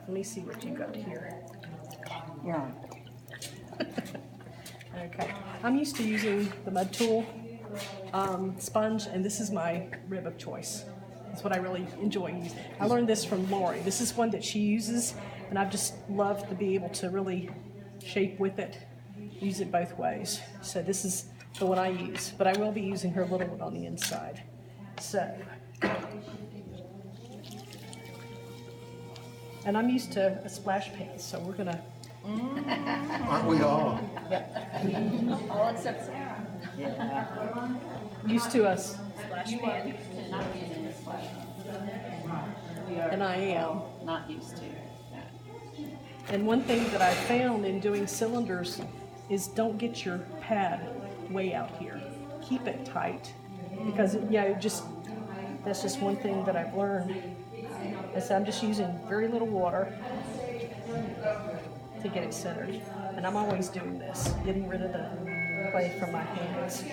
Let me see what you got here. Yeah. Okay, I'm used to using the mud tool sponge, and this is my rib of choice. That's what I really enjoy using. I learned this from Lori. This is one that she uses, and I've just loved to be able to really shape with it, use it both ways. So this is the one I use, but I will be using her little one on the inside. So, and I'm used to a splash pan, so we're gonna. Aren't we all? All except Sarah. Used to a splash pan, and I am. Not used to. And one thing that I found in doing cylinders is don't get your pad way out here. Keep it tight, because that's just one thing that I've learned. I said I'm just using very little water to get it centered, and I'm always doing this, getting rid of the clay from my hands.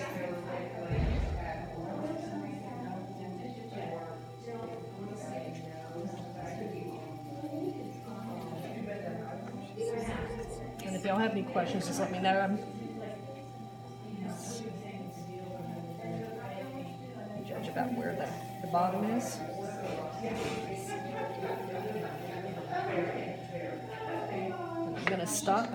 And if y'all have any questions, just let me know. Judge about where the bottom is. I'm going to stop.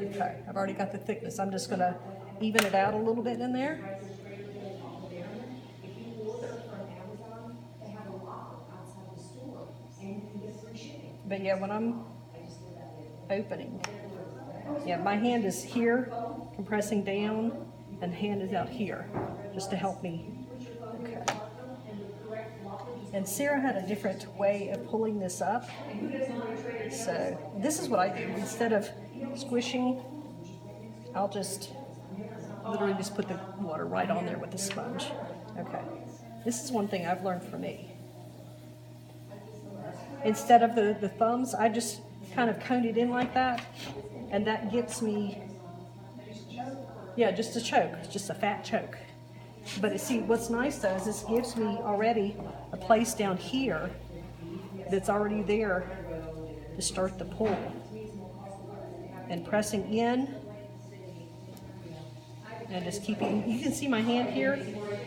Okay, I've already got the thickness. I'm just going to even it out a little bit in there. But yeah, when I'm opening, my hand is here, compressing down, and hand is out here, just to help me. Okay. And Sarah had a different way of pulling this up. So this is what I do. Instead of squishing, I'll just literally just put the water right on there with the sponge. Okay. This is one thing I've learned for me. Instead of the thumbs, I just kind of cone it in like that, and that gets me, just a choke, just a fat choke. But see, what's nice though is this gives me already a place down here that's already there to start the pull. And pressing in, and just keeping, you can see my hand here,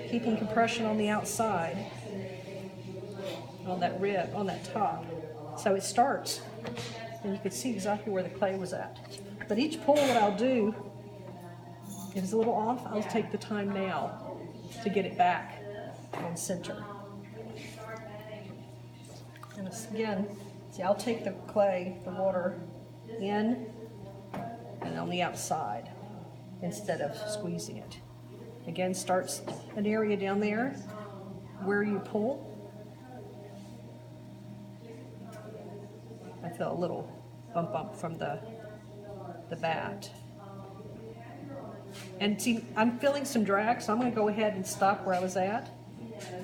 keeping compression on the outside, on that rib, on that top. So it starts, and you can see exactly where the clay was at. But each pull that I'll do, if it's a little off, I'll take the time now to get it back on center. And again, see, I'll take the clay, the water, in and on the outside instead of squeezing it. Again, starts an area down there where you pull. I feel a little bump from the bat. And see, I'm feeling some drag, so I'm going to go ahead and stop where I was at,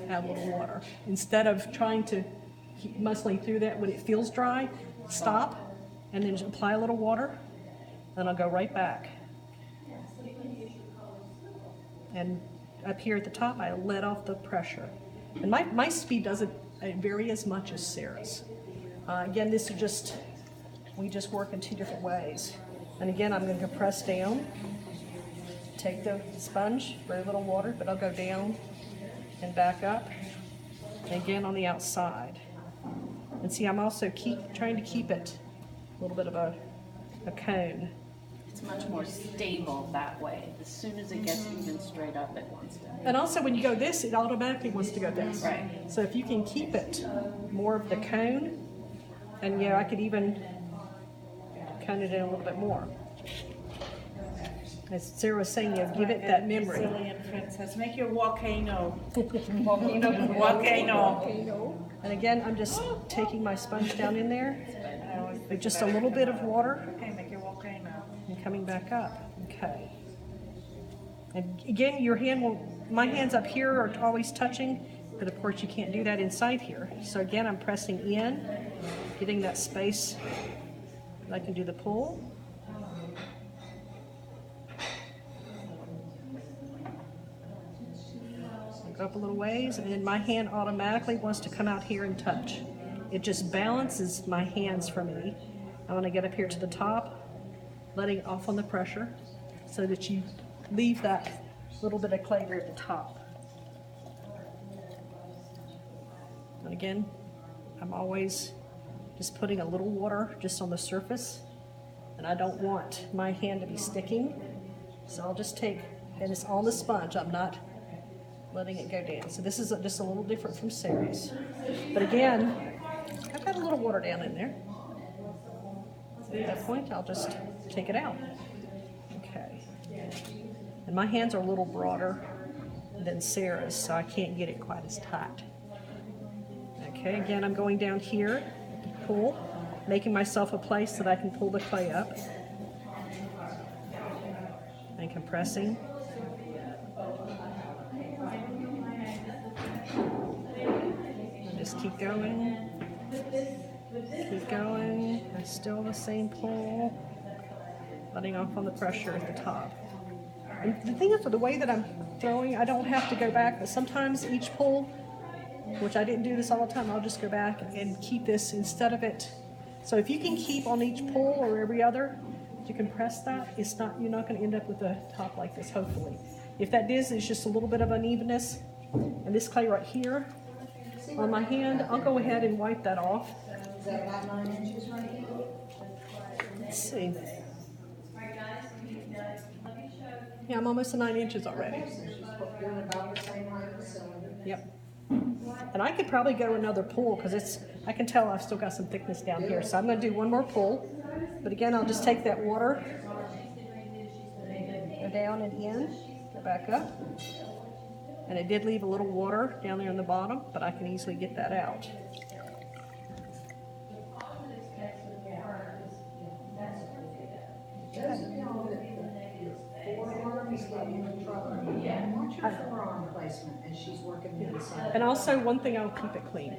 add a little water. Instead of trying to keep muscling through that when it feels dry, stop, and then just apply a little water, then I'll go right back. And up here at the top, I let off the pressure. And my speed doesn't vary as much as Sarah's. Again, this is just, we just work in two different ways. And again, I'm going to press down, take the sponge, very little water, but I'll go down and back up, and again on the outside. And see, I'm also trying to keep it a little bit of a cone. It's much more stable that way. As soon as it gets even straight up, it wants to. And also when you go this, it automatically wants to go this. Right. So if you can keep it more of the cone, and I could even cone it in a little bit more. As Sarah was saying, give it that memory. Brazilian princess, make your volcano. Volcano. And again, I'm just taking my sponge down in there with just a little bit of water. Okay, make your volcano. And coming back up. Okay. And again, my hands up here are always touching, but of course you can't do that inside here. So again, I'm pressing in, getting that space that I can do the pull. up a little ways, and then my hand automatically wants to come out here and touch. It just balances my hands for me. I want to get up here to the top, letting off on the pressure so that you leave that little bit of clay there at the top. And again, I'm always just putting a little water just on the surface, and I don't want my hand to be sticking. So I'll just take, and it's on the sponge, I'm not letting it go down. So this is just a little different from Sarah's. But again, I've got a little water down in there. So at that point, I'll just take it out. Okay. And my hands are a little broader than Sarah's, so I can't get it quite as tight. Okay, again, I'm going down here, pull, making myself a place that I can pull the clay up. And compressing. And just keep going. Keep going. And still the same pull. Letting off on the pressure at the top. And the thing is, with the way that I'm throwing, I don't have to go back, but sometimes each pull, which I didn't do this all the time, I'll just go back and keep this instead of it. So if you can keep on each pull or every other, to compress that, you're not going to end up with a top like this, hopefully. If that is, it's just a little bit of unevenness. And this clay right here on my hand, I'll go ahead and wipe that off. Is that about 9 inches right here? Let's see. Yeah, I'm almost to 9 inches already. So she's doing about the same height as the cylinder. Yep. And I could probably go another pull because I can tell I've still got some thickness down here. So I'm going to do one more pull. But again, I'll just take that water, go down and in, go back up. And it did leave a little water down there in the bottom, but I can easily get that out. Doesn't know that the forearm is getting in trouble. Watch her forearm placement as she's working the inside. And also, one thing, I'll keep it clean.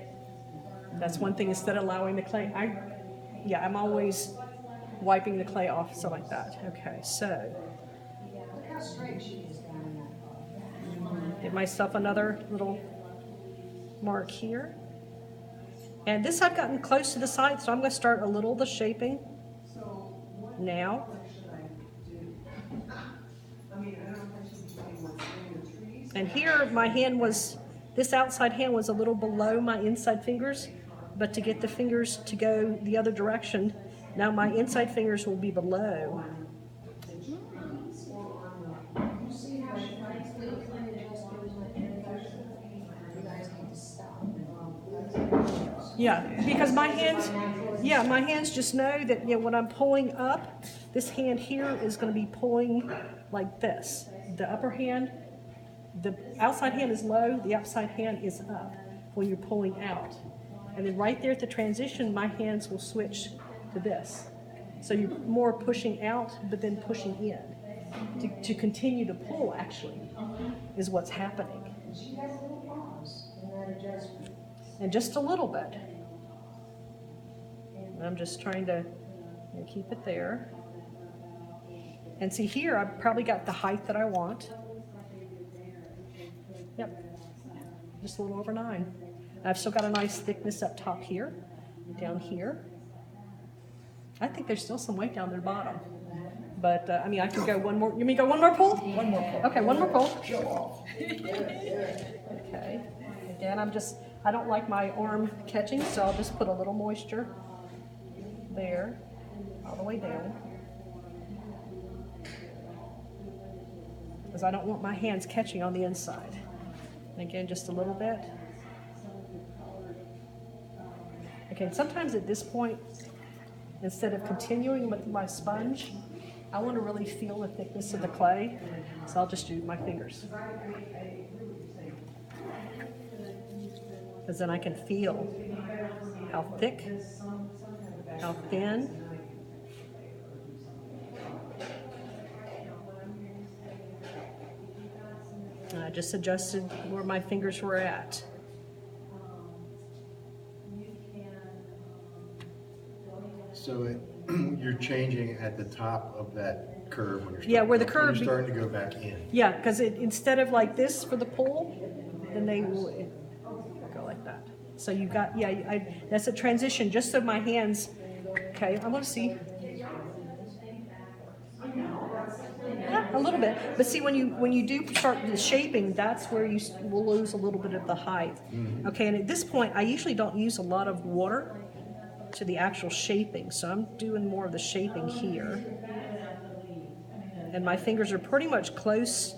That's one thing, instead of allowing the clay, I'm always wiping the clay off, so like that. Okay, so Look how straight she is down in that. give myself another little mark here. And this I've gotten close to the side, so I'm going to start a little of the shaping now. And here my hand was, this outside hand was a little below my inside fingers, but to get the fingers to go the other direction, now my inside fingers will be below. Yeah, because my hands just know that, when I'm pulling up, this hand here is going to be pulling like this. The upper hand, the outside hand is low, the outside hand is up when you're pulling out. And then right there at the transition, my hands will switch to this. So you're more pushing out, but then pushing in. To continue to pull, actually, is what's happening. She has a little pause in that adjustment. And just a little bit. And I'm just trying to keep it there. And see here, I've probably got the height that I want. Yep, just a little over 9. I've still got a nice thickness up top here, down here. I think there's still some weight down there bottom. But, I could go one more. You mean go one more pull? One more pull. Okay, one more pull. Show off. Okay. Again, I don't like my arm catching, so I'll just put a little moisture there, all the way down. Because I don't want my hands catching on the inside. And again, just a little bit. Okay, sometimes at this point, instead of continuing with my sponge, I want to really feel the thickness of the clay, so I'll just do my fingers. Because then I can feel how thick, how thin. And I just adjusted where my fingers were at. So you're changing at the top of that curve when you're Yeah, where the when curve you're starting to go back in. Yeah, because instead of like this for the pull, then they will go like that. So you got, yeah, that's a transition, just so my hands, okay, I want to see. Yeah, a little bit, but see, when you do start the shaping, that's where you will lose a little bit of the height. Okay, and at this point, I usually don't use a lot of water to the actual shaping, so I'm doing more of the shaping here. And my fingers are pretty much close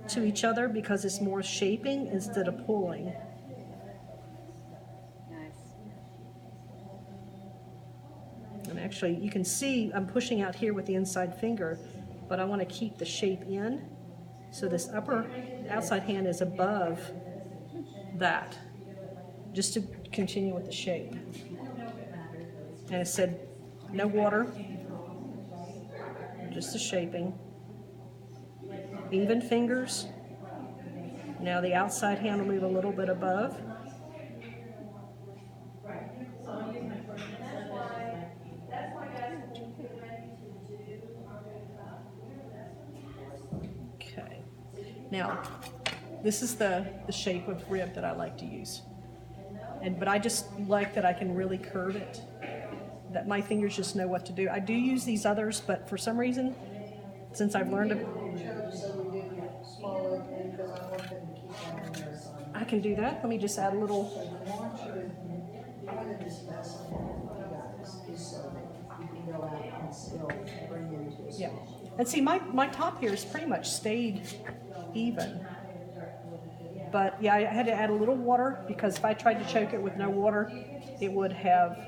to each other because it's more shaping instead of pulling. Nice. And actually, you can see I'm pushing out here with the inside finger, but I want to keep the shape in. So this outside hand is above that, just to continue with the shape. And it said, no water, just the shaping. Even fingers. Now the outside hand will move a little bit above. Okay. Now, this is the shape of rib that I like to use. But I just like that I can really curve it, that my fingers just know what to do. I do use these others, but for some reason, since I've learned to, So we do smaller, because I want them to keep that in their assignment. I can do that. Let me just add a little. So I want you to, part of this lesson for you guys is so that you can go out and still bring into a Yeah. small. And see, my top here has pretty much stayed even. But yeah, I had to add a little water because if I tried to choke it with no water, it would have.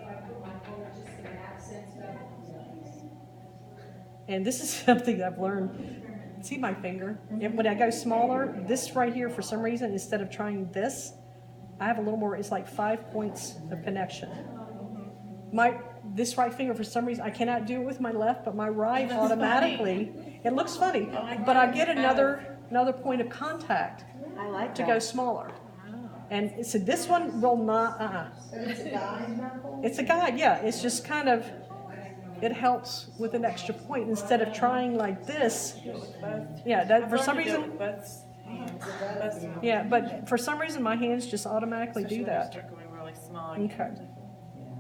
And this is something I've learned. See my finger? When I go smaller, this right here, for some reason, instead of trying this, I have a little more, it's like 5 points of connection. This right finger, for some reason, I cannot do it with my left, but my right automatically, it looks funny, but I get another point of contact I like to that. go smaller. And so this one will not, So it's a guide knuckle? It's a guide, yeah. It's just kind of, it helps with an extra point instead of trying like this. Yeah, that, for some reason, yeah, but for some reason my hands just automatically do that. Start going really small. Okay.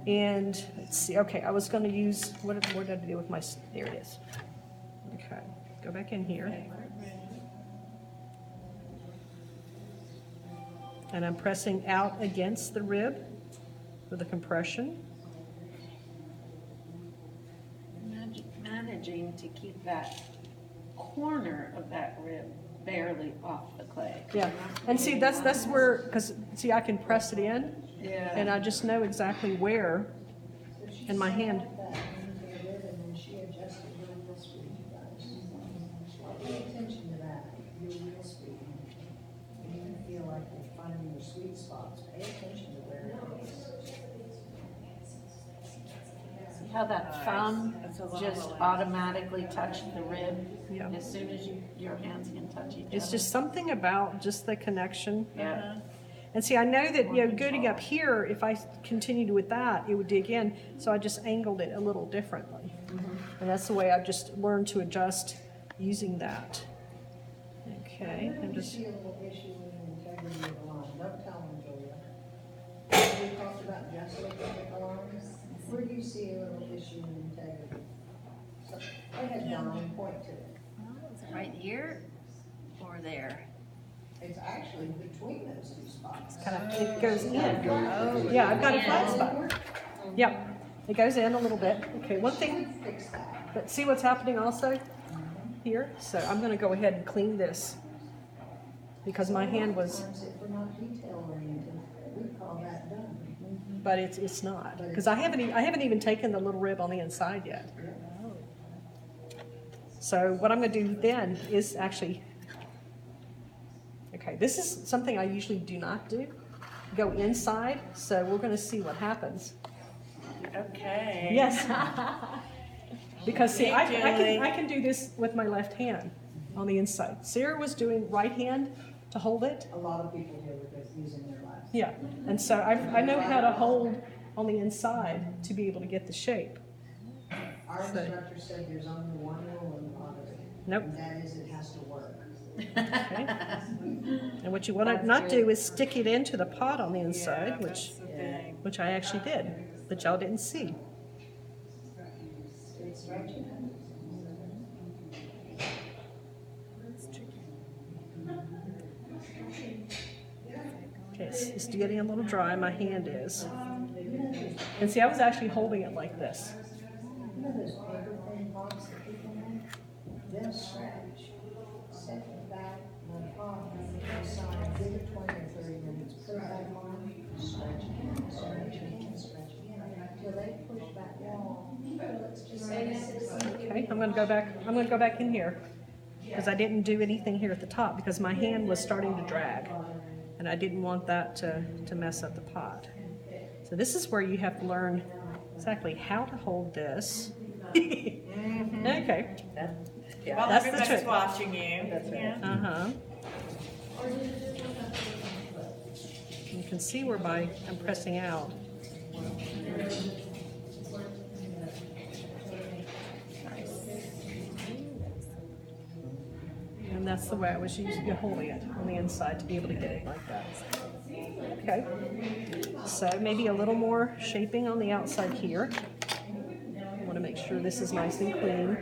And let's see, okay, I was gonna use, what did I do with my, there it is. Okay, go back in here. And I'm pressing out against the rib for the compression. Managing to keep that corner of that rib barely off the clay. Yeah, and see, that's where, because, see, I can press it in, Yeah. and I just know exactly where in my hand. And then she adjusted her wrist speed, you guys. Pay attention to that, your wrist speed. You can feel like you're finding your sweet spots. Pay attention to where it is. See how that thumb just automatically touched the rib? Yeah. As soon as your hands can touch each other. It's just something about just the connection. Yeah. And see, I know that, going up here, if I continued with that, it would dig in, so I just angled it a little differently. And that's the way I've just learned to adjust using that. Okay, Where I'm do you just, see a little issue with the integrity of the line? Don't tell them, Julia. We talked about just looking at the lines. Where do you see a little issue in integrity? So, I had Don point to it. Is it right here or there? It's actually between those two spots. kind of, it goes in. Yeah, I've got a flat spot. Yeah, it goes in a little bit. Okay, one thing, Fix that. but see what's happening also here? So I'm gonna go ahead and clean this because my hand was, Sometimes if we're not detail oriented, we call that done. but it's not. Because I haven't even taken the little rib on the inside yet. So what I'm gonna do then is actually, okay, this is something I usually do not do, go inside, so we're gonna see what happens. Okay. Yes. Because see, I Julie. can do this with my left hand on the inside. Sarah was doing right hand to hold it. A lot of people here are using their left. Yeah, and so I know how to hold on the inside to be able to get the shape. Our So- instructor said there's only one rule in pottery. Nope. And that is it has to work. Okay. And what you want to not do is stick it into the pot on the inside, which I actually did, but y'all didn't see. Okay, it's getting a little dry, my hand is. And see, I was actually holding it like this. You know those paper thin pots that people make? They'll stretch. Set it back on the pot, aside, give it 20 or 30 minutes, put it back on, stretch again, stretch again, stretch again, until they push that wall. Let's just say 6 Okay, I'm gonna go back in here, because I didn't do anything here at the top, because my hand was starting to drag, and I didn't want that to mess up the pot. So this is where you have to learn exactly how to hold this. Okay. Well, That's the everybody's trick. watching you. That's right. Yeah. You can see where I'm pressing out. And that's the way I was holding it on the inside to be able to get it like that. Okay. So maybe a little more shaping on the outside here. I want to make sure this is nice and clean.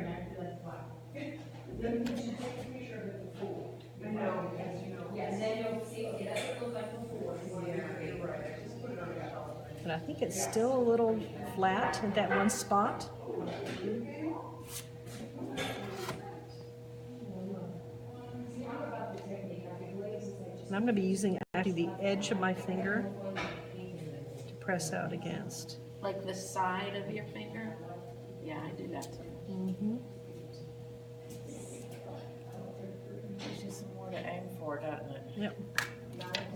And I think it's still a little flat at that one spot. And I'm going to be using actually the edge of my finger to press out against. Like the side of your finger? Yeah, I do that too. Gives you some more to aim for, doesn't it? Yep.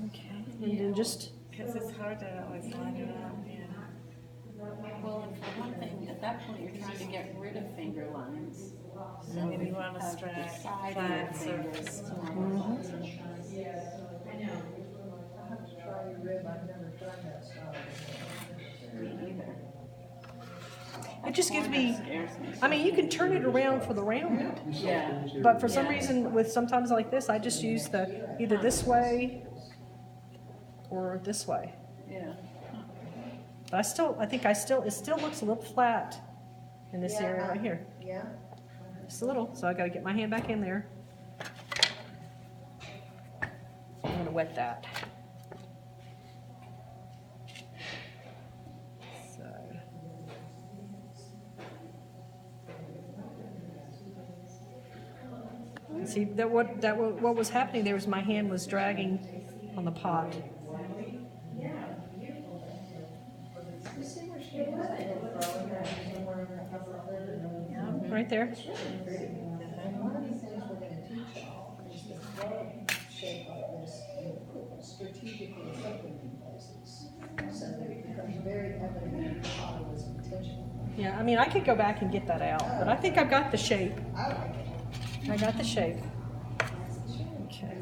Okay. And then just, Because it's hard to always line it up, yeah. Well, and for one thing, at that point, you're trying to get rid of finger lines. So And you want to have strike the side of your flat fingers. surface. I have to try your rib, I've never tried that style. Me either. it just gives me, Scares me. I mean, you can turn it around for the rounded. Yeah. But for some reason, with sometimes like this, I just use either this way or this way. Yeah. But it still looks a little flat in this area right here. Yeah? Just a little, so I gotta get my hand back in there. I'm gonna wet that. So. And see, what was happening there was my hand was dragging on the pot. Right there. And one of the things we're gonna teach y'all is the flow shape like this, you put strategically something in places. So that it becomes very evident how it was intentional. Yeah, I mean, I could go back and get that out, but I think I've got the shape. I like it. I got the shape. Okay.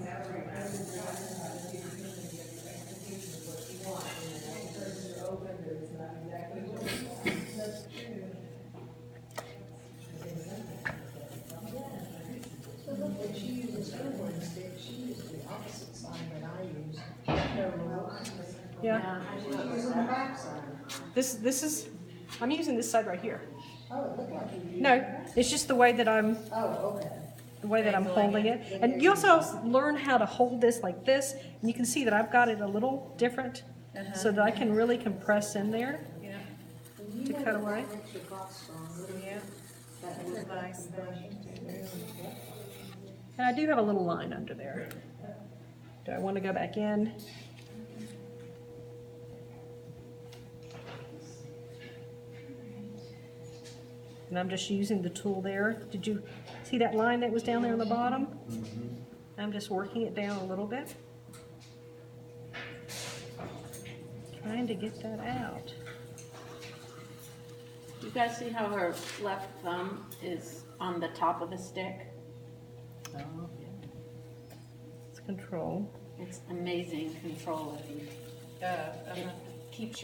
So look, when she uses her word stick, she uses the opposite side that I use. No rules. Yeah. She uses the back side. This is, I'm using this side right here. Oh, it looked like you used. No, it's just the way that I'm Oh, okay. holding it. And you also learn how to hold this like this, and you can see that I've got it a little different, so that I can really compress in there Yeah. to cut away. That makes your pot stronger. Yeah. That That's was nice. And I do have a little line under there. Do I want to go back in? And I'm just using the tool there. Did you see that line that was down there on the bottom? I'm just working it down a little bit. Trying to get that out. You guys see how her left thumb is on the top of the stick? Oh, yeah. It's control. It's amazing control. If you, it keeps your